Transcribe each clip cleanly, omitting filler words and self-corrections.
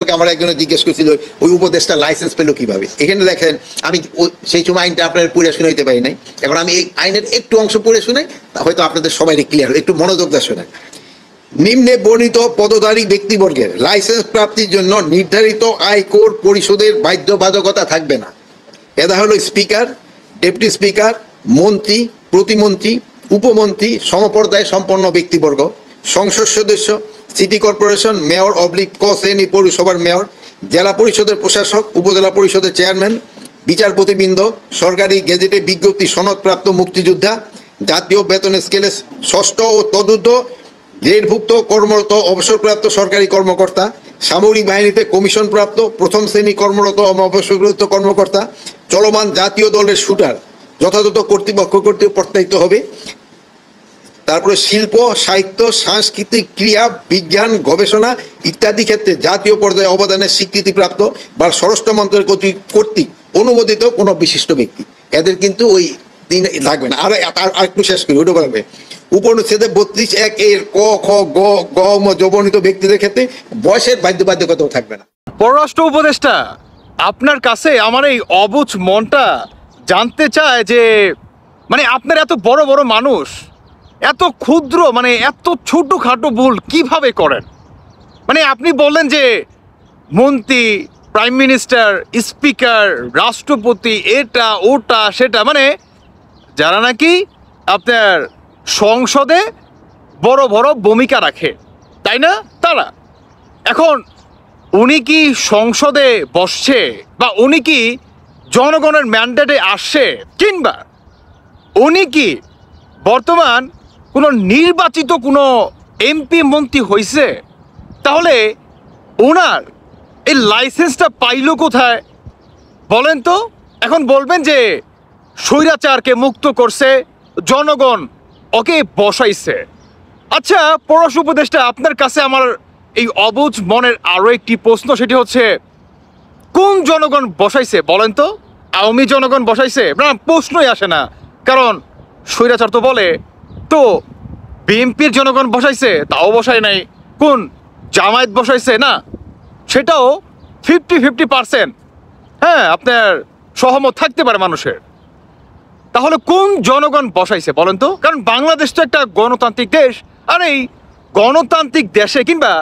আমাকে আমার একজনে জিজ্ঞেস করছিল ওই উপদেশটা লাইসেন্স পেলো কিভাবে। এখানে দেখেন আমি সেই সময় আইনটা আপনার পড়ে শুনাইতে পারি নাই, এখন আমি এই আইনের একটু অংশ পড়ে শুনাই, হয়তো আপনাদের সবাই ক্লিয়ার, একটু মনোযোগ দিয়ে শোনেন। নিম্নে বর্ণিত পদধারী ব্যক্তিবর্গের লাইসেন্স প্রাপ্তির জন্য নির্ধারিত আয়কর পরিশোধের বাধ্যবাধকতা থাকবে না। এরা হলো স্পিকার, ডেপুটি স্পিকার, মন্ত্রী, প্রতিমন্ত্রী, উপমন্ত্রী, সমপর্যায় সম্পন্ন ব্যক্তিবর্গ, সংসদ সদস্য, সিটি কর্পোরেশন মেয়র অবলিক ক শ্রেণী পৌরসভার মেয়র, জেলা পরিষদের প্রশাসক, উপজেলা পরিষদের চেয়ারম্যান, বিচারপতিবৃন্দ, সরকারি গেজেটে বিজ্ঞপ্তি সনদপ্রাপ্ত মুক্তিযোদ্ধা, জাতীয় বেতন স্কেলে ষষ্ঠ ও তদূর্ধ্ব গ্রেডভুক্ত কর্মরত অবসরপ্রাপ্ত সরকারি কর্মকর্তা, সামরিক বাহিনীতে কমিশনপ্রাপ্ত প্রথম শ্রেণী কর্মরত অবসরপ্রাপ্ত কর্মকর্তা, চলমান জাতীয় দলের শুটার যথাযথ কর্তৃপক্ষ কর্তৃক প্রত্যায়িত হবে। তারপরে শিল্প, সাহিত্য, সাংস্কৃতিক, ক্রিয়া, বিজ্ঞান, গবেষণা ইত্যাদি ক্ষেত্রে জাতীয় পর্যায়ে অবদানের স্বীকৃতিপ্রাপ্ত বা স্বরাষ্ট্র মন্ত্রণালয় কর্তৃক অনুমোদিত কোনো বিশিষ্ট ব্যক্তি। এদের কিন্তু ওই দিন লাগবে না। আর একটু শেষ করি, ওটা বলবে উপনিষেধে 32(1) এর ক, খ, গ, গ যবনিত ব্যক্তিদের ক্ষেত্রে বয়সের বাধ্যবাধকতাও থাকবে না। পররাষ্ট্র উপদেষ্টা, আপনার কাছে আমার এই অবুঝ মনটা জানতে চায় যে মানে আপনার এত বড় বড় মানুষ এত ক্ষুদ্র মানে এত ছোটোখাটো ভুল কিভাবে করেন? মানে আপনি বললেন যে মন্ত্রী, প্রাইম মিনিস্টার, স্পিকার, রাষ্ট্রপতি, এটা ওটা সেটা, মানে যারা নাকি আপনার সংসদে বড় বড় ভূমিকা রাখে, তাই না? তারা এখন উনি কি সংসদে বসছে বা উনি কি জনগণের ম্যান্ডেটে আসছে, কিংবা উনি কি বর্তমান কোনো নির্বাচিত কোনো এমপি মন্ত্রী হয়েছে? তাহলে ওনার এই লাইসেন্সটা পাইল কোথায় বলেন তো? এখন বলবেন যে স্বৈরাচারকে মুক্ত করছে জনগণ, ওকে বসাইছে। আচ্ছা পররাষ্ট্র উপদেষ্টা, আপনার কাছে আমার এই অবুঝ মনের আরো একটি প্রশ্ন, সেটি হচ্ছে কোন জনগণ বসাইছে বলেন তো? আওয়ামী জনগণ বসাইছে না? প্রশ্নই আসে না, কারণ স্বৈরাচার তো বলে। তো বিএনপির জনগণ বসাইছে, তাও বসায় নাই। কোন জামায়াত বসাইছে? না, সেটাও 50-50%, হ্যাঁ আপনার সহমত থাকতে পারে মানুষের। তাহলে কোন জনগণ বসাইছে বলেন তো? কারণ বাংলাদেশ তো একটা গণতান্ত্রিক দেশ, আর এই গণতান্ত্রিক দেশে কিংবা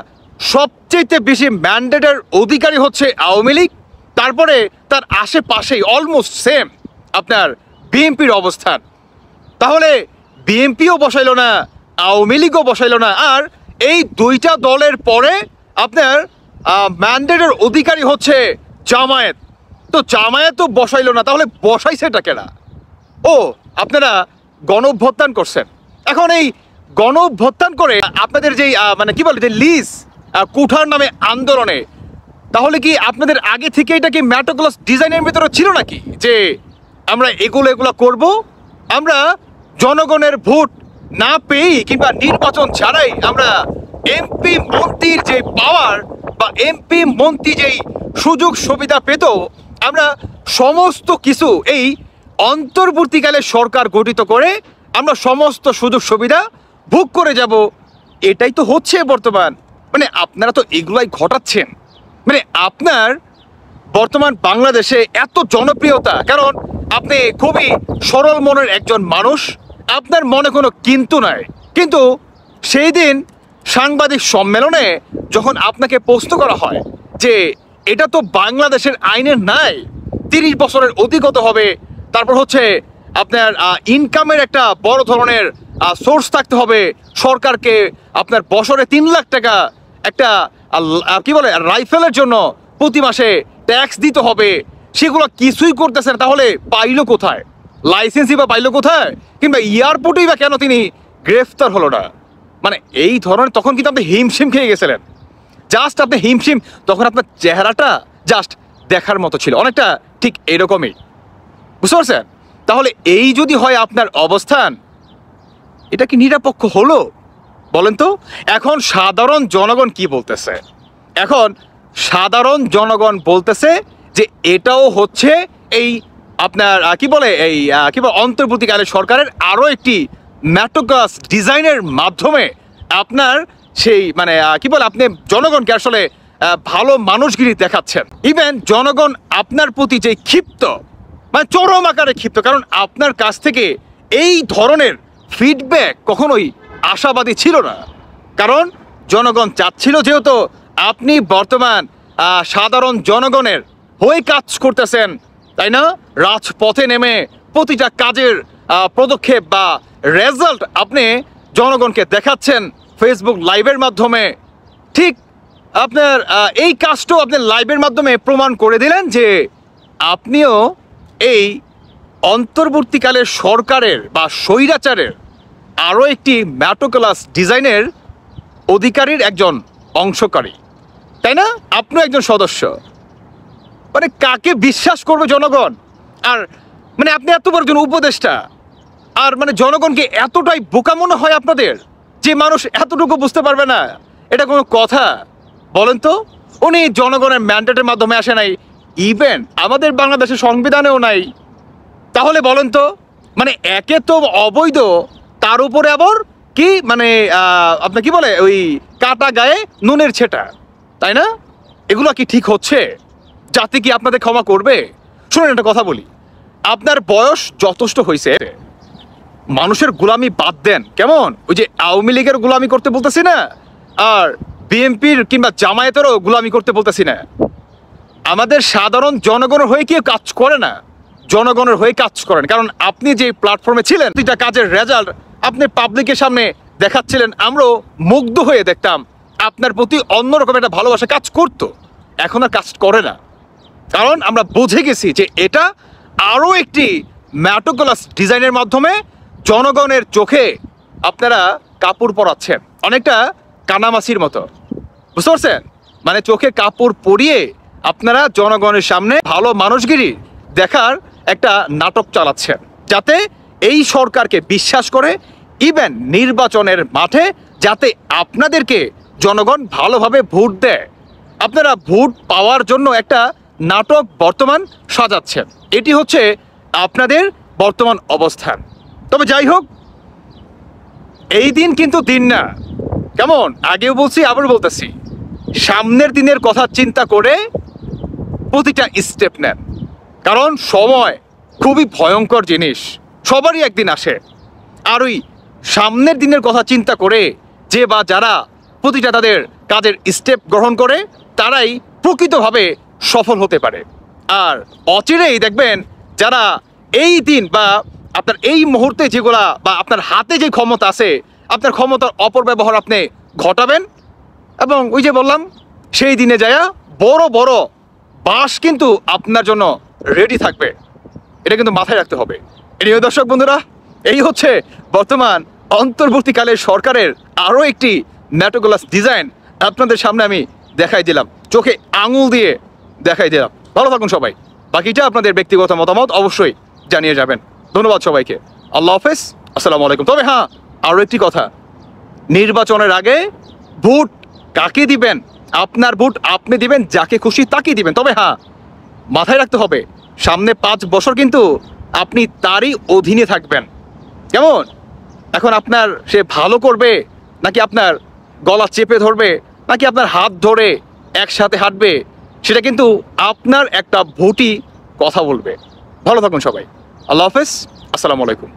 সবচেয়ে বেশি ম্যান্ডেটের অধিকারী হচ্ছে আওয়ামী লীগ, তারপরে তার আশেপাশেই অলমোস্ট সেম আপনার বিএনপির অবস্থান। তাহলে বিএনপিও বসাইল না, আওয়ামী লীগও বসাইল না, আর এই দুইটা দলের পরে আপনার ম্যান্ডেটের অধিকারী হচ্ছে জামায়াত। তো জামায়াতও বসাইল না, তাহলে বসাইছেটা কেনা? ও আপনারা গণঅভ্যুত্থান করছেন। এখন এই গণঅভ্যুত্থান করে আপনাদের যেই মানে কি বলে যে লিজ কুঠার নামে আন্দোলনে, তাহলে কি আপনাদের আগে থেকে এটা কি ম্যাটোক্লাস ডিজাইনের ভিতরে ছিল নাকি যে আমরা এগুলো করব? আমরা জনগণের ভোট না পেয়েই কিংবা নির্বাচন ছাড়াই আমরা এমপি মন্ত্রীর যে পাওয়ার বা এমপি মন্ত্রী যেই সুযোগ সুবিধা পেত, আমরা সমস্ত কিছু এই অন্তর্বর্তীকালে সরকার গঠিত করে আমরা সমস্ত সুযোগ সুবিধা ভোগ করে যাব। এটাই তো হচ্ছে বর্তমান। মানে আপনারা তো এগুলাই ঘটাচ্ছেন। মানে আপনার বর্তমান বাংলাদেশে এত জনপ্রিয়তা, কারণ আপনি খুবই সরল মনের একজন মানুষ, আপনার মনে কোনো কিন্তু নাই। কিন্তু সেই দিন সাংবাদিক সম্মেলনে যখন আপনাকে প্রশ্ন করা হয় যে এটা তো বাংলাদেশের আইনের নাই, 30 বছরের অধিগত হবে, তারপর হচ্ছে আপনার ইনকামের একটা বড় ধরনের সোর্স থাকতে হবে, সরকারকে আপনার বছরে 3 লাখ টাকা একটা কি বলে রাইফেলের জন্য প্রতি মাসে ট্যাক্স দিতে হবে, সেগুলো কিছুই করতেছেন, তাহলে পাইলো কোথায়? লাইসেন্সই বা পাইলো কোথায়? কিংবা এয়ারপোর্টেই বা কেন তিনি গ্রেফতার হলো না? মানে এই ধরনের তখন কিন্তু আপনি হিমশিম খেয়ে গেছিলেন। জাস্ট আপনি হিমশিম, তখন আপনার চেহারাটা জাস্ট দেখার মতো ছিল, অনেকটা ঠিক এরকমই, বুঝতে পারছেন? তাহলে এই যদি হয় আপনার অবস্থান, এটা কি নিরপেক্ষ হলো বলেন তো? এখন সাধারণ জনগণ কি বলতেছে? এখন সাধারণ জনগণ বলতেছে যে এটাও হচ্ছে এই আপনার কি বলে এই কি বলে অন্তর্বর্তীকালে সরকারের আরও একটি ম্যাটোক্লাস ডিজাইনের মাধ্যমে আপনার সেই মানে কি বলে আপনি জনগণকে আসলে ভালো মানুষগিরি দেখাচ্ছেন। ইভেন জনগণ আপনার প্রতি যে ক্ষিপ্ত, মানে চরম আকারে ক্ষিপ্ত, কারণ আপনার কাছ থেকে এই ধরনের ফিডব্যাক কখনোই আশাবাদী ছিল না। কারণ জনগণ চাচ্ছিল, যেহেতু আপনি বর্তমান সাধারণ জনগণের হয়ে কাজ করতেছেন, তাই না, রাজপথে নেমে প্রতিটা কাজের পদক্ষেপ বা রেজাল্ট আপনি জনগণকে দেখাচ্ছেন ফেসবুক লাইভের মাধ্যমে। ঠিক আপনার এই কাজটাও আপনি লাইভের মাধ্যমে প্রমাণ করে দিলেন যে আপনিও এই অন্তর্বর্তীকালের সরকারের বা স্বৈরাচারের আরও একটি ম্যাটোক্লাস ডিজাইনের অধিকারীর একজন অংশকারী, তাই না? আপনিও একজন সদস্য। মানে কাকে বিশ্বাস করবে জনগণ? আর মানে আপনি এত বড় একজন উপদেষ্টা, আর মানে জনগণকে এতটাই বোকা মনে হয় আপনাদের যে মানুষ এতটুকু বুঝতে পারবে না? এটা কোনো কথা বলেন তো? উনি জনগণের ম্যান্ডেটের মাধ্যমে আসে নাই, ইভেন আমাদের বাংলাদেশের সংবিধানেও নাই। তাহলে বলেন তো, মানে একে তো অবৈধ, তার উপরে আবার কি মানে আপনার কি বলে ওই কাটা গায়ে নুনের ছেটা, তাই না? এগুলো কি ঠিক হচ্ছে? জাতি কি আপনাদের ক্ষমা করবে? শুনুন একটা কথা বলি, আপনার বয়স যথেষ্ট হয়েছে, মানুষের গোলামি বাদ দেন। কেমন ওই যে আওয়ামী লীগের গোলামি করতে বলতেছি না, আর বিএনপির কিংবা জামায়াতেরও গোলামি করতে বলতেছি না। আমাদের সাধারণ জনগণের হয়ে কেউ কাজ করে না, জনগণের হয়ে কাজ করেন। কারণ আপনি যে প্ল্যাটফর্মে ছিলেন, প্রতিটা কাজের রেজাল্ট আপনি পাবলিকের সামনে দেখাচ্ছিলেন, আমরাও মুগ্ধ হয়ে দেখতাম। আপনার প্রতি অন্যরকম একটা ভালোবাসা কাজ করতো, এখন আর কাজ করে না। কারণ আমরা বুঝে গেছি যে এটা আরও একটি ম্যাটোক্লাস ডিজাইনের মাধ্যমে জনগণের চোখে আপনারা কাপড় পরাচ্ছেন, অনেকটা কানামাছির মতো, বুঝতে পারছেন? মানে চোখে কাপড় পরিয়ে আপনারা জনগণের সামনে ভালো মানুষগিরি দেখার একটা নাটক চালাচ্ছেন, যাতে এই সরকারকে বিশ্বাস করে, ইভেন নির্বাচনের মাঠে যাতে আপনাদেরকে জনগণ ভালোভাবে ভোট দেয়। আপনারা ভোট পাওয়ার জন্য একটা নাটক বর্তমান সাজাচ্ছেন, এটি হচ্ছে আপনাদের বর্তমান অবস্থান। তবে যাই হোক, এই দিন কিন্তু দিন না, কেমন? আগেও বলছি, আবার বলতেছি, সামনের দিনের কথা চিন্তা করে প্রতিটা স্টেপ নেন। কারণ সময় খুবই ভয়ঙ্কর জিনিস, সবারই একদিন আসে। আর ওই সামনের দিনের কথা চিন্তা করে যে বা যারা প্রতিটা তাদের কাজের স্টেপ গ্রহণ করে, তারাই প্রকৃতভাবে সফল হতে পারে। আর অচিরেই দেখবেন যারা এই দিন বা আপনার এই মুহূর্তে যেগুলা বা আপনার হাতে যে ক্ষমতা আছে, আপনার ক্ষমতার অপব্যবহার আপনি ঘটাবেন, এবং ওই যে বললাম, সেই দিনে যায়া বড় বড় বাস কিন্তু আপনার জন্য রেডি থাকবে। এটা কিন্তু মাথায় রাখতে হবে। প্রিয় দর্শক বন্ধুরা, এই হচ্ছে বর্তমান অন্তর্বর্তীকালের সরকারের আরও একটি ম্যাটোক্লাস ডিজাইন আপনাদের সামনে আমি দেখাই দিলাম, চোখে আঙুল দিয়ে দেখাই দিলাম। ভালো থাকুন সবাই, বাকিটা আপনাদের ব্যক্তিগত মতামত অবশ্যই জানিয়ে যাবেন। ধন্যবাদ সবাইকে, আল্লাহ হাফেজ, আসসালামু আলাইকুম। তবে হ্যাঁ, আরও একটি কথা, নির্বাচনের আগে ভোট কাকে দিবেন? আপনার ভোট আপনি দিবেন, যাকে খুশি তাকে দিবেন। তবে হ্যাঁ, মাথায় রাখতে হবে, সামনে 5 বছর কিন্তু আপনি তারই অধীনে থাকবেন। কেমন? এখন আপনার সে ভালো করবে, নাকি আপনার গলা চেপে ধরবে, নাকি আপনার হাত ধরে একসাথে হাঁটবে, সেটা কিন্তু আপনার একটা ভোটই কথা বলবে। ভালো থাকুন সবাই, আল্লাহ হাফেজ, আসসালামু আলাইকুম।